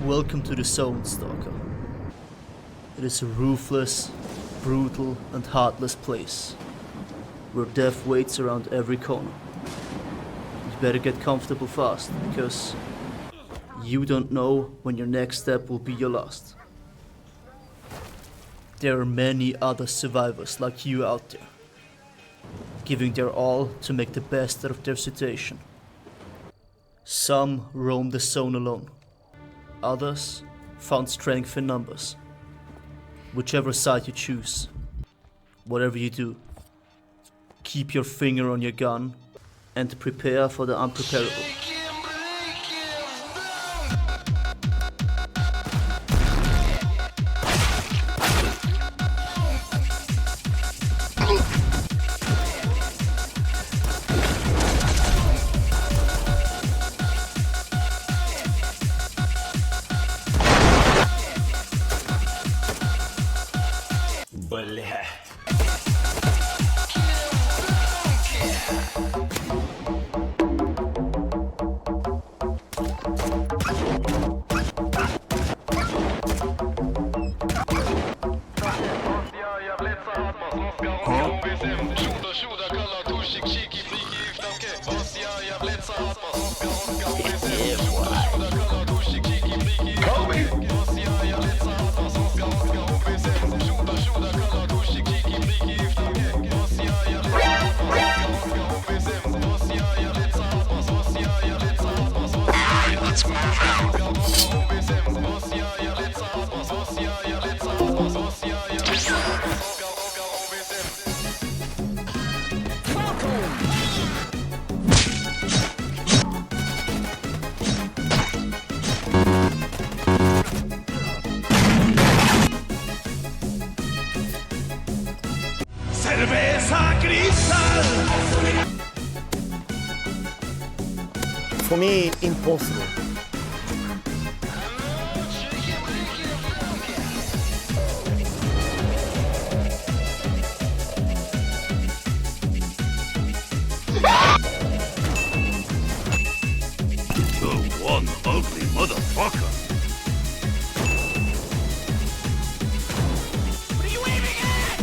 Welcome to the zone, Stalker. It is a ruthless, brutal and heartless place, where death waits around every corner. You better get comfortable fast, because you don't know when your next step will be your last. There are many other survivors like you out there, giving their all to make the best out of their situation. Some roam the zone alone. Others found strength in numbers. Whichever side you choose, whatever you do, keep your finger on your gun and prepare for the unpreparable. For me, impossible. You're one ugly motherfucker. What are you aiming at?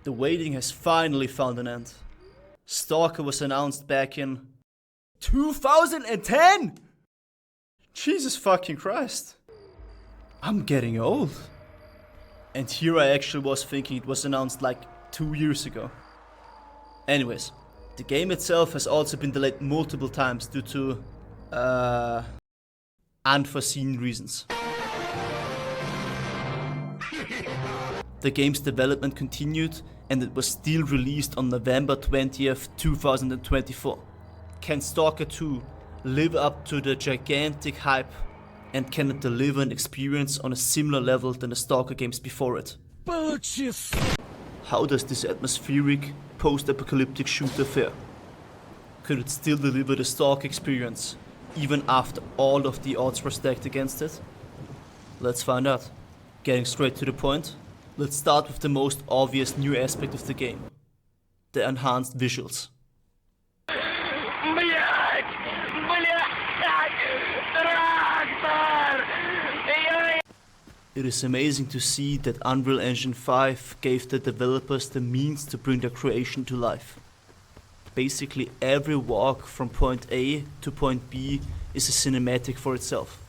The waiting has finally found an end. Stalker was announced back in 2010? Jesus fucking Christ. I'm getting old. And here I actually was thinking it was announced like 2 years ago. Anyways, the game itself has also been delayed multiple times due to unforeseen reasons. The game's development continued and it was still released on November 20th, 2024. Can Stalker 2 live up to the gigantic hype, and can it deliver an experience on a similar level than the Stalker games before it? Purchase. How does this atmospheric, post-apocalyptic shooter fare? Could it still deliver the Stalker experience, even after all of the odds were stacked against it? Let's find out. Getting straight to the point, let's start with the most obvious new aspect of the game. The enhanced visuals. It is amazing to see that Unreal Engine 5 gave the developers the means to bring their creation to life. Basically every walk from point A to point B is a cinematic for itself.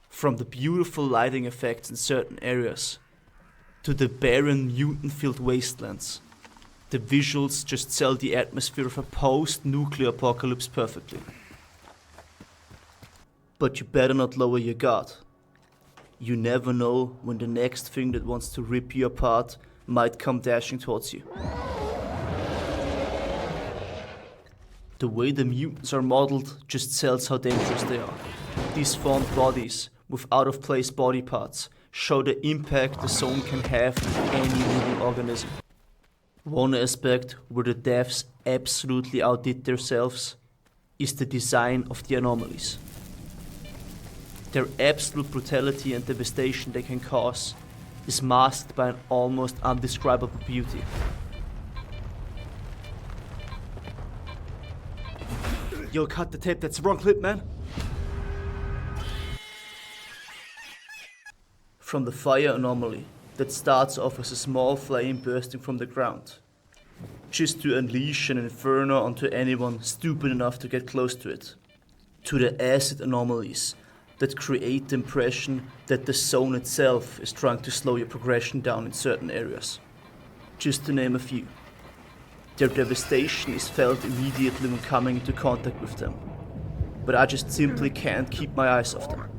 From the beautiful lighting effects in certain areas, to the barren mutant-filled wastelands. The visuals just sell the atmosphere of a post-nuclear apocalypse perfectly. But you better not lower your guard. You never know when the next thing that wants to rip you apart might come dashing towards you. The way the mutants are modeled just sells how dangerous they are. These formed bodies with out-of-place body parts show the impact the zone can have on any living organism. One aspect where the devs absolutely outdid themselves is the design of the anomalies. Their absolute brutality and devastation they can cause is masked by an almost undescribable beauty. Yo, cut the tape, that's the wrong clip, man. From the fire anomaly that starts off as a small flame bursting from the ground, just to unleash an inferno onto anyone stupid enough to get close to it, to the acid anomalies that create the impression that the zone itself is trying to slow your progression down in certain areas, just to name a few. Their devastation is felt immediately when coming into contact with them, but I just simply can't keep my eyes off them.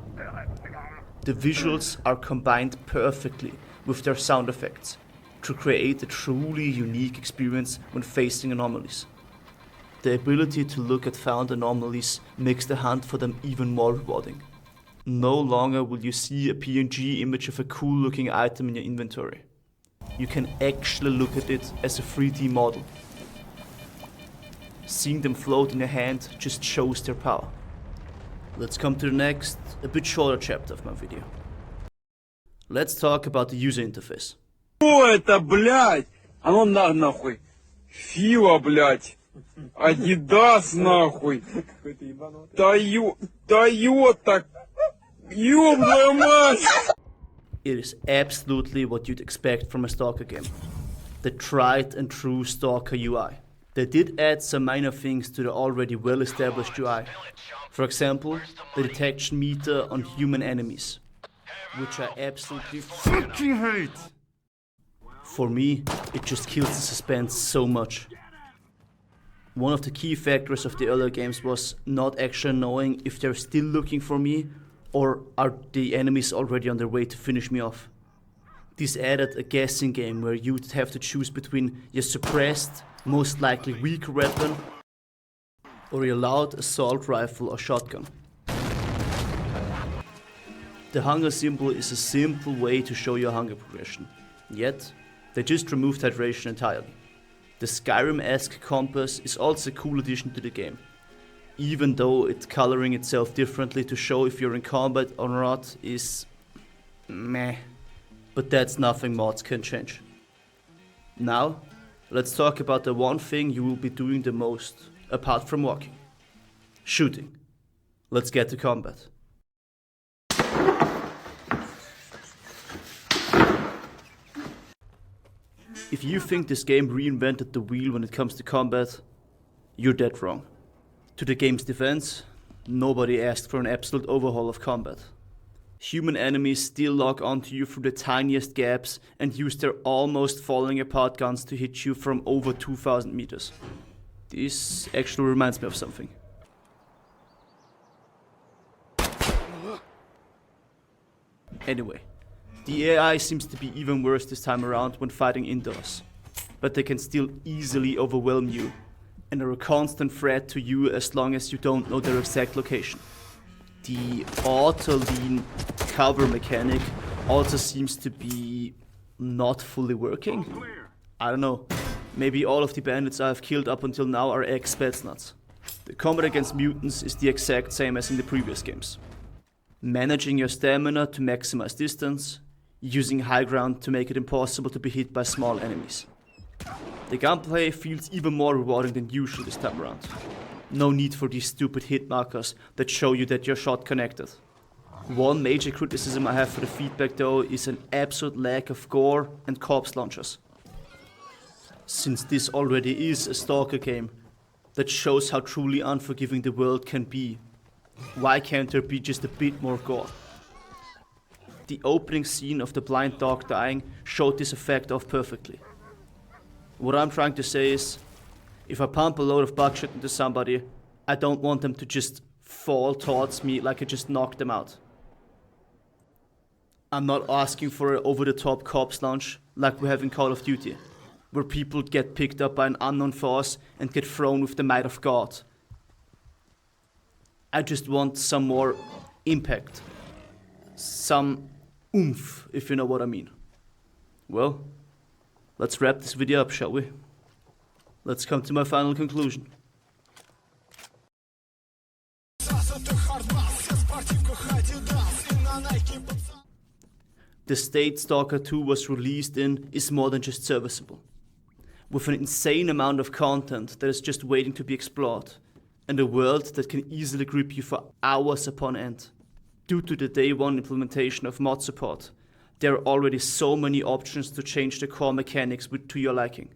The visuals are combined perfectly with their sound effects to create a truly unique experience when facing anomalies. The ability to look at found anomalies makes the hunt for them even more rewarding. No longer will you see a PNG image of a cool looking item in your inventory. You can actually look at it as a 3D model. Seeing them float in your hand just shows their power. Let's come to the next, a bit shorter chapter of my video. Let's talk about the user interface. Что это, блядь? А ну нахуй. Фила, блядь. Адидас, нахуй. Тойота. Ёбаная мать. It is absolutely what you'd expect from a Stalker game. The tried and true Stalker UI. They did add some minor things to the already well-established UI. For example, the detection meter on human enemies, which I absolutely fucking hate. For me, it just kills the suspense so much. One of the key factors of the earlier games was not actually knowing if they're still looking for me or are the enemies already on their way to finish me off. This added a guessing game where you'd have to choose between your suppressed, most likely weaker weapon or your loud assault rifle or shotgun. The hunger symbol is a simple way to show your hunger progression, yet they just removed hydration entirely. The Skyrim-esque compass is also a cool addition to the game, even though it's coloring itself differently to show if you're in combat or not is meh, but that's nothing mods can change. Now, let's talk about the one thing you will be doing the most, apart from walking. Shooting. Let's get to combat. If you think this game reinvented the wheel when it comes to combat, you're dead wrong. To the game's defense, nobody asked for an absolute overhaul of combat. Human enemies still lock onto you through the tiniest gaps and use their almost falling apart guns to hit you from over 2,000 meters. This actually reminds me of something. Anyway, the AI seems to be even worse this time around when fighting indoors, but they can still easily overwhelm you and are a constant threat to you as long as you don't know their exact location. The auto-lean cover mechanic also seems to be not fully working. I don't know, maybe all of the bandits I have killed up until now are ex-Spetsnaz. The combat against mutants is the exact same as in the previous games. Managing your stamina to maximize distance, using high ground to make it impossible to be hit by small enemies. The gunplay feels even more rewarding than usual this time around. No need for these stupid hit markers that show you that you're shot connected. One major criticism I have for the feedback though is an absolute lack of gore and corpse launchers. Since this already is a Stalker game that shows how truly unforgiving the world can be, why can't there be just a bit more gore? the opening scene of the blind dog dying showed this effect off perfectly. What I'm trying to say is, if I pump a load of buckshot into somebody, I don't want them to just fall towards me like I just knocked them out. I'm not asking for an over-the-top cops launch like we have in Call of Duty, where people get picked up by an unknown force and get thrown with the might of God. I just want some more impact. Some oomph, if you know what I mean. Well, let's wrap this video up, shall we? Let's come to my final conclusion. The state Stalker 2 was released in is more than just serviceable. With an insane amount of content that is just waiting to be explored, and a world that can easily grip you for hours upon end. Due to the day one implementation of mod support, there are already so many options to change the core mechanics to your liking.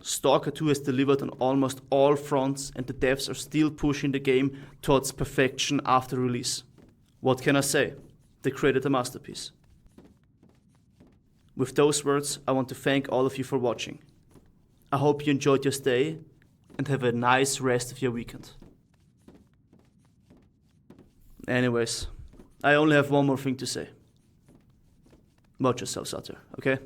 Stalker 2 has delivered on almost all fronts, and the devs are still pushing the game towards perfection after release. What can I say? They created a masterpiece. With those words, I want to thank all of you for watching. I hope you enjoyed your stay and have a nice rest of your weekend. Anyways, I only have one more thing to say. Watch yourselves out there, okay?